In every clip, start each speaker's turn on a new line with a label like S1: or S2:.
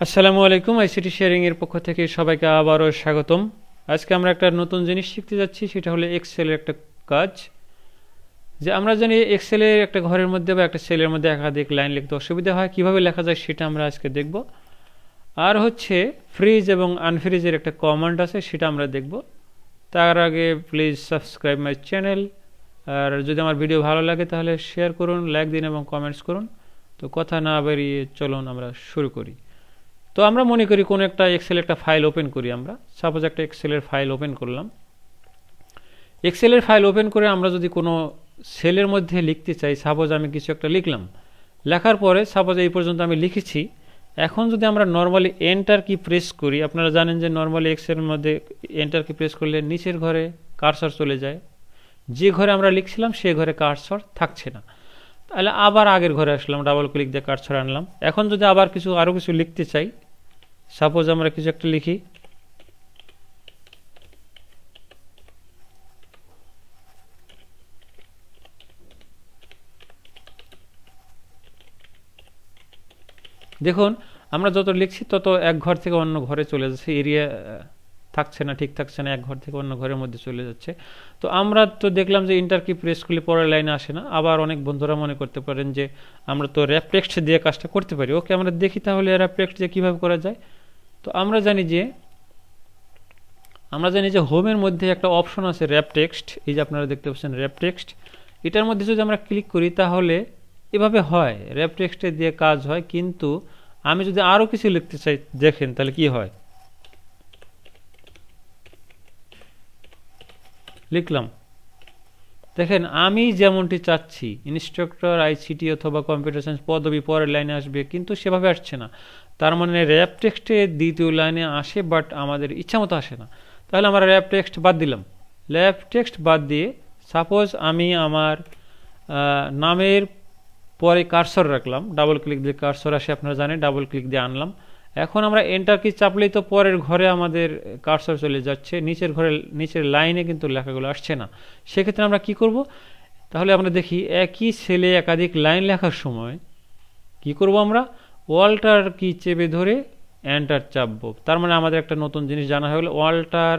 S1: আসসালামু আলাইকুম। ICT sharing এর পক্ষ থেকে সবাইকে আবারও স্বাগতম। আজকে আমরা একটা নতুন জিনিস শিখতে যাচ্ছি, সেটা হলো এক্সেলের একটা কাজ। যে আমরা জানি এক্সেলের একটা ঘরের মধ্যে বা একটা সেলের মধ্যে একাধিক লাইন লিখতে অসুবিধা হয়, কিভাবে লেখা যায় সেটা আমরা আজকে দেখব। আর হচ্ছে ফ্রিজ এবং আনফ্রিজের একটা কমান্ড আছে, সেটা আমরা দেখব। তার আগে প্লিজ সাবস্ক্রাইব মাই চ্যানেল। আর যদি আমার ভিডিও ভালো লাগে তাহলে শেয়ার করুন, লাইক দিন এবং কমেন্টস করুন। তো কথা না বেরিয়ে চলুন আমরা শুরু করি। তো আমরা মনে করি কোনো একটা এক্সেল একটা ফাইল ওপেন করি। আমরা সাপোজ একটা এক্সেলের ফাইল ওপেন করলাম। এক্সেলের ফাইল ওপেন করে আমরা যদি কোনো সেলের মধ্যে লিখতে চাই, সাপোজ আমি কিছু একটা লিখলাম, লেখার পরে সাপোজ এই পর্যন্ত আমি লিখেছি। এখন যদি আমরা নর্মালি এন্টার কি প্রেস করি, আপনারা জানেন যে নর্মালি এক্সেলের মধ্যে এন্টার কি প্রেস করলে নিচের ঘরে কার্সর চলে যায়, যে ঘরে আমরা লিখছিলাম সে ঘরে কার্সর থাকছে না। তাহলে আবার আগের ঘরে আসলাম, ডাবল ক্লিক দিয়ে কার্সর আনলাম। এখন যদি আবার আরও কিছু লিখতে চাই, সাপোজ আমরা কিছু একটা লিখি, দেখুন আমরা যত লিখছি তত এক ঘর থেকে অন্য ঘরে চলে যাচ্ছে, এরিয়া থাকছে না, ঠিক থাকছে না, এক ঘর থেকে অন্য ঘরের মধ্যে চলে যাচ্ছে। তো আমরা তো দেখলাম যে ইন্টার কি প্রেস করলে পরের লাইনে আসে না। আবার অনেক বন্ধুরা মনে করতে পারেন যে আমরা তো র্যাপ টেক্সট দিয়ে কাজটা করতে পারি। ওকে, আমরা দেখি তাহলে র্যাপ টেক্সট দিয়ে কীভাবে করা যায়। তো আমরা জানি যে হোমের মধ্যে একটা অপশন আছে র্যাপ টেক্সট। এই যে আপনারা দেখতে পাচ্ছেন র্যাপ টেক্সট, এটার মধ্যে যদি আমরা ক্লিক করি তাহলে এভাবে হয়, র্যাপ টেক্সটে দিয়ে কাজ হয়। কিন্তু আমি যদি আরও কিছু লিখতে চাই, দেখেন তাহলে কি হয়। লিখলাম, দেখেন আমি যেমনটি চাচ্ছি, ইনস্ট্রাক্টর আইসিটি অথবা কম্পিউটার সায়েন্স পদবি পরের লাইনে আসবে, কিন্তু সেভাবে আসছে না। তার মানে র্যাপ টেক্সটে দ্বিতীয় লাইনে আসে, বাট আমাদের ইচ্ছা মতো আসে না। তাহলে আমরা র্যাপ টেক্সট বাদ দিলাম। র্যাপ টেক্সট বাদ দিয়ে সাপোজ আমি আমার নামের পরে কার্সর রাখলাম, ডাবল ক্লিক দিয়ে কার্সর আসে, আপনারা জানেন, ডাবল ক্লিক দিয়ে আনলাম। এখন আমরা এন্টার কি চাপলেই তো পরের ঘরে আমাদের কার্সর চলে যাচ্ছে, নিচের লাইনে কিন্তু লেখাগুলো আসছে না। সেক্ষেত্রে আমরা কি করব, তাহলে আমরা দেখি একই সেলে একাধিক লাইন লেখার সময় কি করব, আমরা ওয়াল্টার কি চেপে ধরে এন্টার চাপবো। তার মানে আমাদের একটা নতুন জিনিস জানা হয়ে গেল, ওয়াল্টার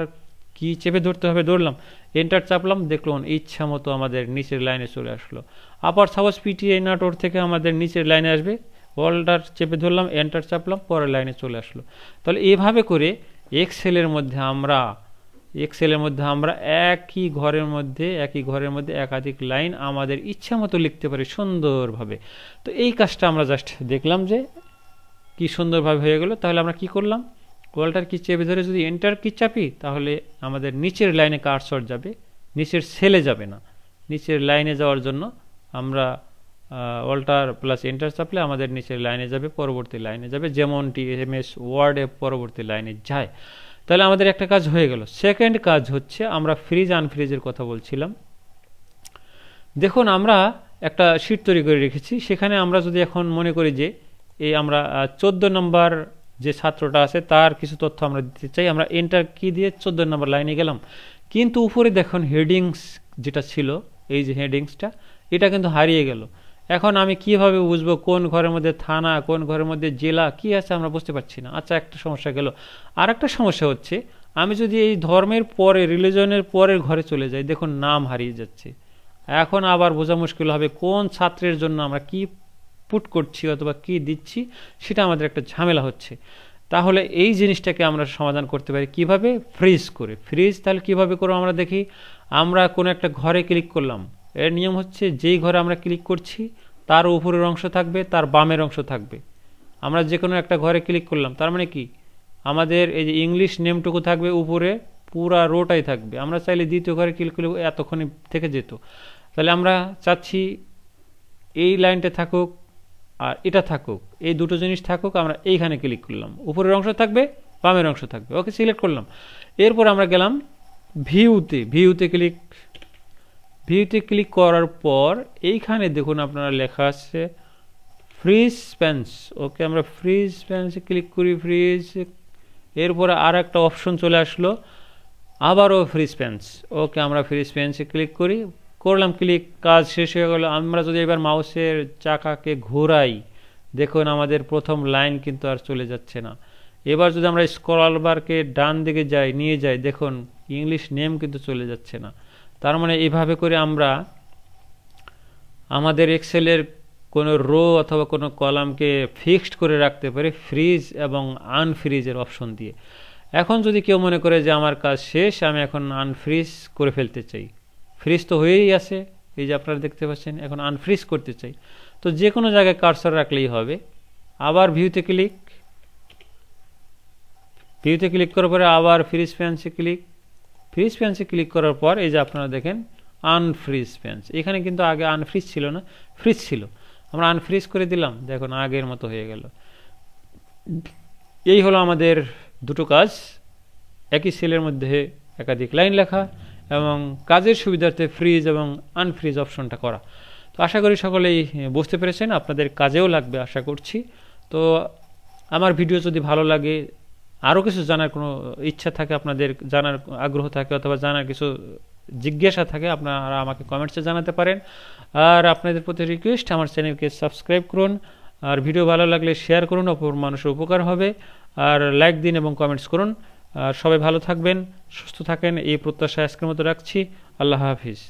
S1: কি চেপে ধরতে হবে, ধরলাম, এন্টার চাপলাম, দেখলাম ইচ্ছা মতো আমাদের নিচের লাইনে চলে আসলো। আবার সাপোজ পিটিআই নাটোর থেকে আমাদের নিচের লাইনে আসবে, ওয়াল্টার চেপে ধরলাম, এন্টার চাপলাম, পরের লাইনে চলে আসলো। তাহলে এভাবে করে এক্সেলের মধ্যে আমরা একই ঘরের মধ্যে একাধিক লাইন আমাদের ইচ্ছা মতো লিখতে পারি সুন্দরভাবে। তো এই কাজটা আমরা জাস্ট দেখলাম যে কি সুন্দরভাবে হয়ে গেল। তাহলে আমরা কি করলাম, ওয়াল্টার কি চেপে ধরে যদি এন্টার কি চাপি তাহলে আমাদের নিচের লাইনে কার্সর যাবে, নিচের সেলে যাবে না। নিচের লাইনে যাওয়ার জন্য আমরা ওয়াল্টার প্লাস এন্টার চাপলে আমাদের নিচের লাইনে যাবে, পরবর্তী লাইনে যাবে, যেমনটি এমএস ওয়ার্ডে পরবর্তী লাইনে যায়। তাহলে আমাদের একটা কাজ হয়ে গেল। সেকেন্ড কাজ হচ্ছে, আমরা ফ্রিজ আনফ্রিজের কথা বলছিলাম। দেখুন আমরা একটা শীট তৈরি করে রেখেছি, সেখানে আমরা যদি এখন মনে করি যে এই আমরা 14 নম্বর যে ছাত্রটা আছে তার কিছু তথ্য আমরা দিতে চাই, আমরা এন্টার কি দিয়ে 14 নম্বর লাইনে গেলাম। কিন্তু উপরে দেখুন হেডিংস যেটা ছিল, এই যে হেডিংসটা, এটা কিন্তু হারিয়ে গেল। এখন আমি কিভাবে বুঝবো কোন ঘরের মধ্যে থানা, কোন ঘরের মধ্যে জেলা কি আছে, আমরা বুঝতে পারছি না। আচ্ছা, একটা সমস্যা গেল। আর একটা সমস্যা হচ্ছে, আমি যদি এই ধর্মের পরে, রিলিজনের পরের ঘরে চলে যাই, দেখুন নাম হারিয়ে যাচ্ছে। এখন আবার বোঝা মুশকিল হবে কোন ছাত্রের জন্য আমরা কি পুট করছি অথবা কি দিচ্ছি, সেটা আমাদের একটা ঝামেলা হচ্ছে। তাহলে এই জিনিসটাকে আমরা সমাধান করতে পারি কিভাবে, ফ্রিজ করে। ফ্রিজ তাহলে কিভাবে করবো আমরা দেখি। আমরা কোনো একটা ঘরে ক্লিক করলাম, এর নিয়ম হচ্ছে যেই ঘরে আমরা ক্লিক করছি তার উপরের অংশ থাকবে, তার বামের অংশ থাকবে। আমরা যে কোনো একটা ঘরে ক্লিক করলাম, তার মানে কি আমাদের এই যে ইংলিশ নেমটুকু থাকবে উপরে, পুরা রোটাই থাকবে। আমরা চাইলে দ্বিতীয় ঘরে ক্লিক করলে এতক্ষণই থেকে যেত। তাহলে আমরা চাচ্ছি এই লাইনটা থাকুক আর এটা থাকুক, এই দুটো জিনিস থাকুক। আমরা এইখানে ক্লিক করলাম, উপরের অংশ থাকবে, বামের অংশ থাকবে। ওকে, সিলেক্ট করলাম। এরপর আমরা গেলাম ভিউতে ক্লিক করার পর এইখানে দেখুন আপনারা লেখা আছে ফ্রিজ স্প্যান্স। ওকে, আমরা ফ্রিজ স্প্যান্সে ক্লিক করি, ফ্রিজ। এরপরে আর একটা অপশন চলে আসলো, আবারও ফ্রিজ স্প্যান্স। ওকে, আমরা ফ্রিজ স্প্যান্সে ক্লিক করলাম, ক্লিক, কাজ শেষ হয়ে গেল। আমরা যদি এবার মাউসের চাকাকে ঘোরাই, দেখুন আমাদের প্রথম লাইন কিন্তু আর চলে যাচ্ছে না। এবার যদি আমরা স্ক্রল বারকে ডান দিকে নিয়ে যাই, দেখুন ইংলিশ নেম কিন্তু চলে যাচ্ছে না। তার মানে এইভাবে করে আমরা আমাদের এক্সেলের কোনো রো অথবা কোনো কলামকে ফিক্সড করে রাখতে পারি ফ্রিজ এবং আনফ্রিজের অপশন দিয়ে। এখন যদি কেউ মনে করে যে আমার কাজ শেষ, আমি এখন আনফ্রিজ করে ফেলতে চাই, ফ্রিজ তো হয়েই আছে, এই যে আপনারা দেখতে পাচ্ছেন, এখন আনফ্রিজ করতে চাই, তো যে কোনো জায়গায় কার্সর রাখলেই হবে। আবার ভিউতে ক্লিক করার পরে আবার ফ্রিজ প্যান্সে ক্লিক করার পর এই যে আপনারা দেখেন আনফ্রিজ প্যান্স, এখানে কিন্তু আগে আনফ্রিজ ছিল না, ফ্রিজ ছিল, আমরা আনফ্রিজ করে দিলাম, দেখুন আগের মতো হয়ে গেল। এই হলো আমাদের দুটো কাজ, একই সেলের মধ্যে একাধিক লাইন লেখা এবং কাজের সুবিধার্থে ফ্রিজ এবং আনফ্রিজ অপশনটা করা। তো আশা করি সকলেই বুঝতে পেরেছেন, আপনাদের কাজেও লাগবে আশা করছি। তো আমার ভিডিও যদি ভালো লাগে, আরও কিছু জানার কোনো ইচ্ছা থাকে, আপনাদের জানার আগ্রহ থাকে অথবা জানার কিছু জিজ্ঞাসা থাকে, আপনারা আমাকে কমেন্টসে জানাতে পারেন। আর আপনাদের প্রতি রিকোয়েস্ট, আমার চ্যানেলকে সাবস্ক্রাইব করুন, আর ভিডিও ভালো লাগলে শেয়ার করুন, অপর মানুষের উপকার হবে, আর লাইক দিন এবং কমেন্টস করুন। আর সবাই ভালো থাকবেন, সুস্থ থাকেন, এই প্রত্যাশা আজকের মতো রাখছি। আল্লাহ হাফিজ।